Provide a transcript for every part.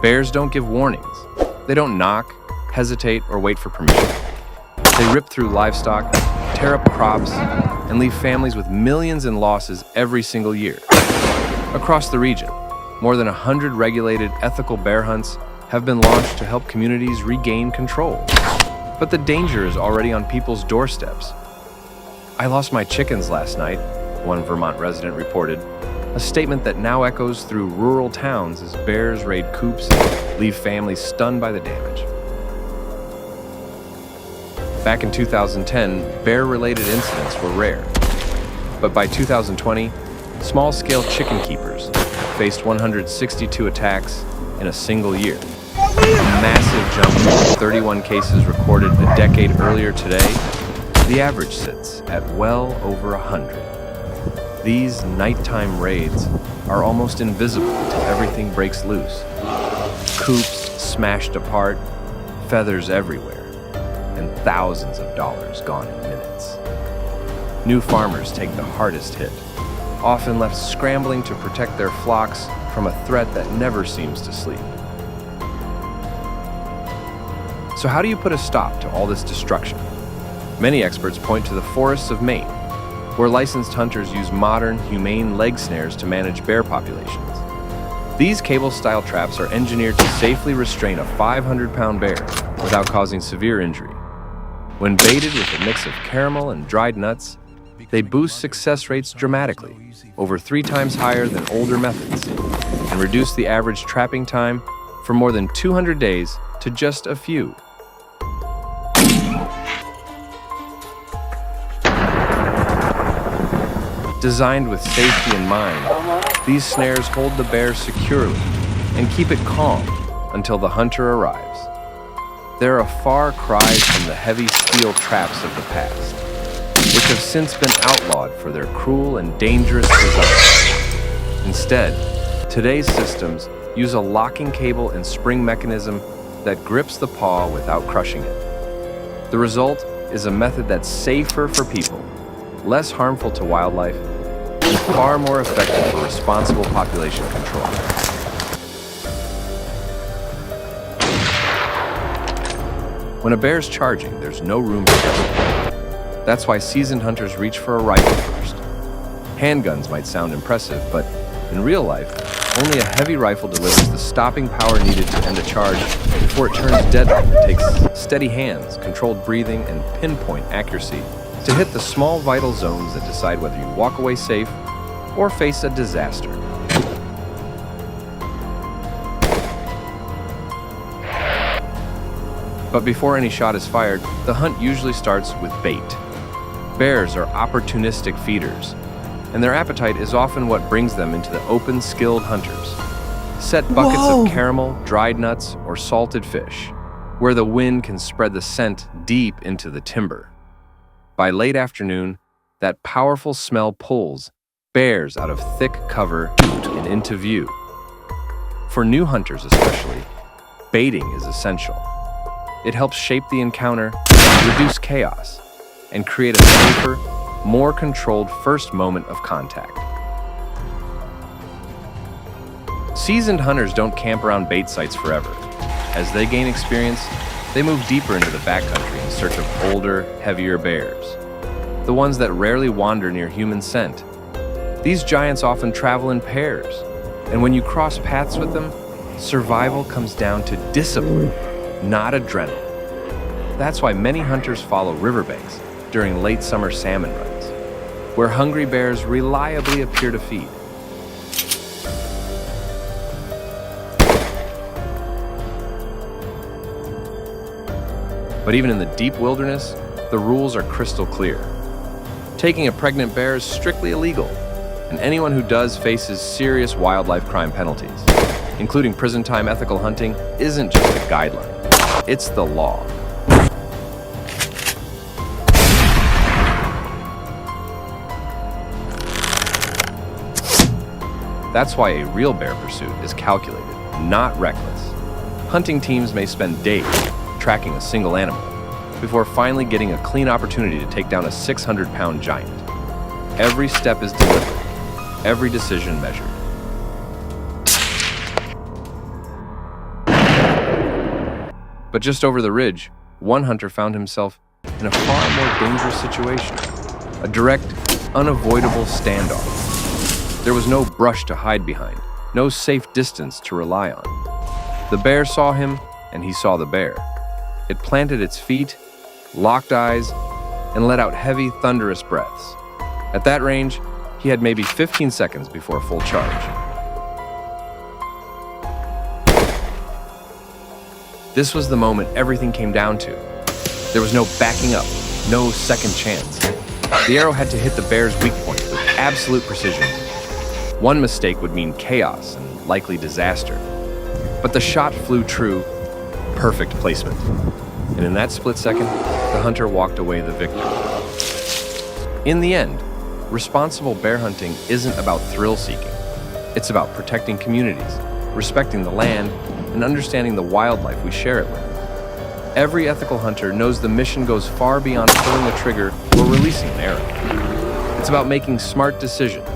Bears don't give warnings. They don't knock, hesitate, or wait for permission. They rip through livestock, tear up crops, and leave families with millions in losses every single year. Across the region, more than 100 regulated ethical bear hunts have been launched to help communities regain control. But the danger is already on people's doorsteps. "I lost my chickens last night," one Vermont resident reported, a statement that now echoes through rural towns as bears raid coops and leave families stunned by the damage. Back in 2010, bear-related incidents were rare. But by 2020, small-scale chicken keepers faced 162 attacks in a single year. A massive jump from 31 cases recorded a decade earlier today. The average sits at well over 100. These nighttime raids are almost invisible until everything breaks loose. Coops smashed apart, feathers everywhere, and thousands of dollars gone in minutes. New farmers take the hardest hit, often left scrambling to protect their flocks from a threat that never seems to sleep. So how do you put a stop to all this destruction? Many experts point to the forests of Maine, where licensed hunters use modern, humane leg snares to manage bear populations. These cable-style traps are engineered to safely restrain a 500-pound bear without causing severe injury. When baited with a mix of caramel and dried nuts, they boost success rates dramatically, over 3 times higher than older methods, and reduce the average trapping time from more than 200 days to just a few. Designed with safety in mind, these snares hold the bear securely and keep it calm until the hunter arrives. They're a far cry from the heavy steel traps of the past, which have since been outlawed for their cruel and dangerous design. Instead, today's systems use a locking cable and spring mechanism that grips the paw without crushing it. The result is a method that's safer for people, less harmful to wildlife, and far more effective for responsible population control. When a bear's charging, there's no room for guessing. That's why seasoned hunters reach for a rifle first. Handguns might sound impressive, but in real life, only a heavy rifle delivers the stopping power needed to end a charge before it turns deadly. It takes steady hands, controlled breathing, and pinpoint accuracy to hit the small vital zones that decide whether you walk away safe or face a disaster. But before any shot is fired, the hunt usually starts with bait. Bears are opportunistic feeders, and their appetite is often what brings them into the open, skilled hunters. Set buckets of caramel, dried nuts, or salted fish, where the wind can spread the scent deep into the timber. By late afternoon, that powerful smell pulls bears out of thick cover and into view. For new hunters especially, baiting is essential. It helps shape the encounter, reduce chaos, and create a safer, more controlled first moment of contact. Seasoned hunters don't camp around bait sites forever. As they gain experience, they move deeper into the backcountry in search of older, heavier bears, the ones that rarely wander near human scent. These giants often travel in pairs, and when you cross paths with them, survival comes down to discipline, not adrenaline. That's why many hunters follow riverbanks during late summer salmon runs, where hungry bears reliably appear to feed. But even in the deep wilderness, the rules are crystal clear. Taking a pregnant bear is strictly illegal, and anyone who does faces serious wildlife crime penalties, including prison time. Ethical hunting isn't just a guideline, it's the law. That's why a real bear pursuit is calculated, not reckless. Hunting teams may spend days tracking a single animal before finally getting a clean opportunity to take down a 600-pound giant. Every step is deliberate, every decision measured. But just over the ridge, one hunter found himself in a far more dangerous situation. A direct, unavoidable standoff. There was no brush to hide behind, no safe distance to rely on. The bear saw him, and he saw the bear. It planted its feet, locked eyes, and let out heavy, thunderous breaths. At that range, he had maybe 15 seconds before full charge. This was the moment everything came down to. There was no backing up, no second chance. The arrow had to hit the bear's weak point with absolute precision. One mistake would mean chaos and likely disaster. But the shot flew true, perfect placement. And in that split second, the hunter walked away the victor. In the end, responsible bear hunting isn't about thrill-seeking. It's about protecting communities, respecting the land, and understanding the wildlife we share it with. Every ethical hunter knows the mission goes far beyond pulling a trigger or releasing an arrow. It's about making smart decisions,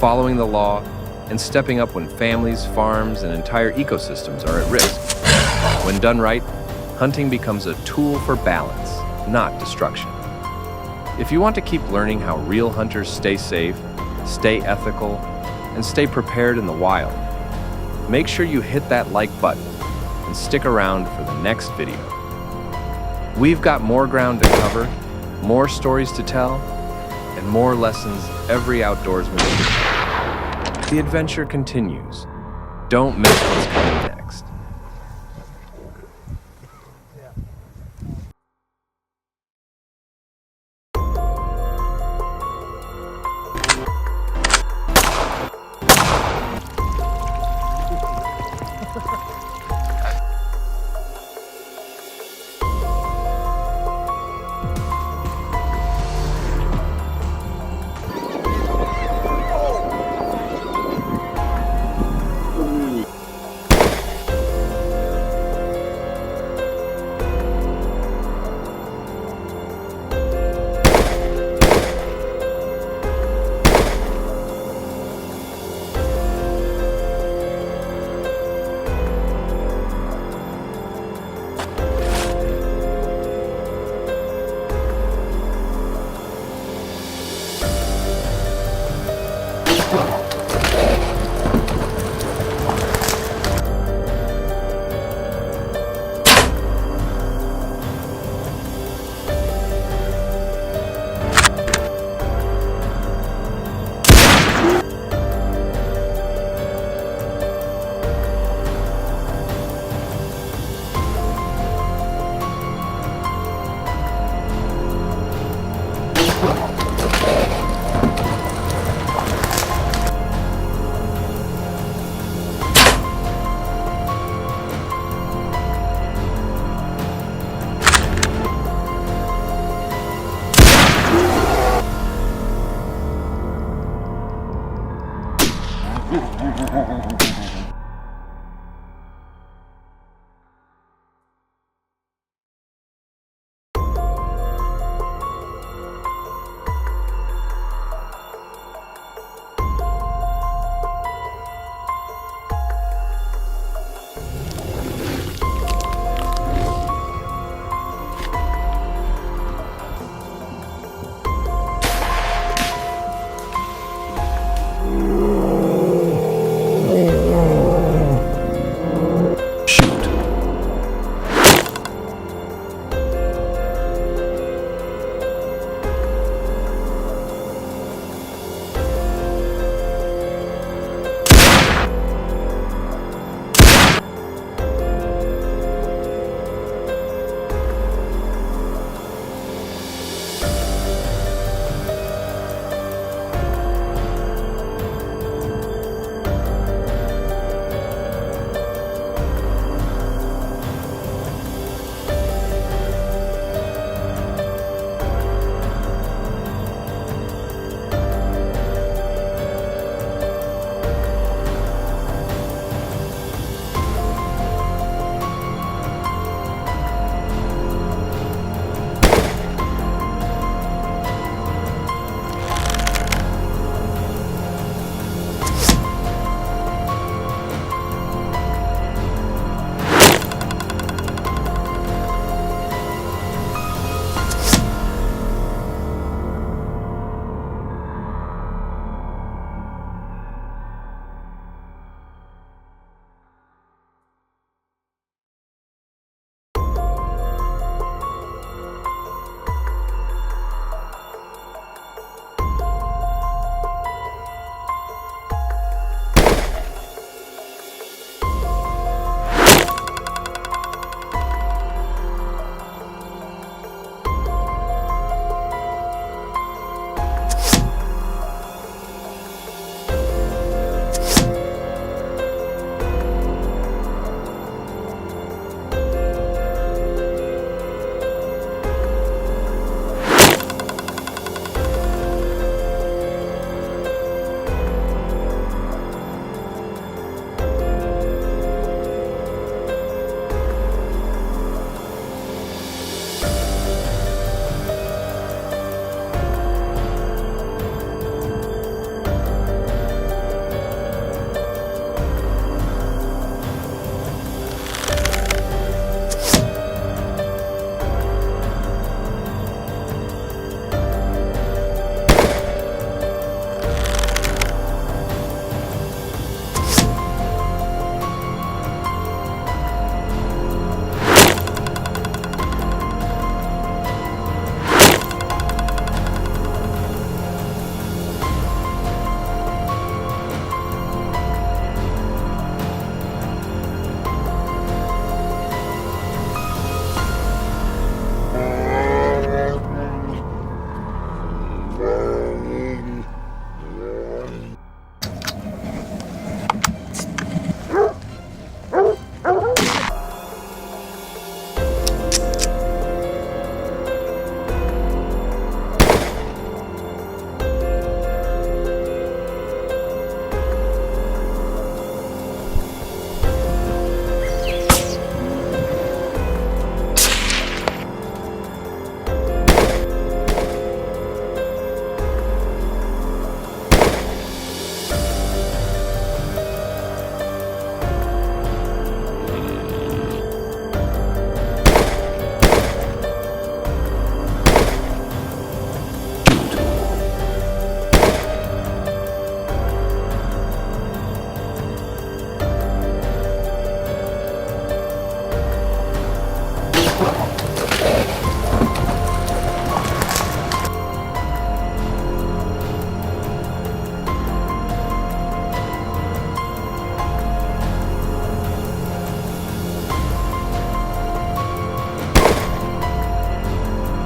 following the law, and stepping up when families, farms, and entire ecosystems are at risk. When done right, hunting becomes a tool for balance, not destruction. If you want to keep learning how real hunters stay safe, stay ethical, and stay prepared in the wild, make sure you hit that like button and stick around for the next video. We've got more ground to cover, more stories to tell, and more lessons every outdoorsman needs. The adventure continues. Don't miss what's coming next.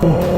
お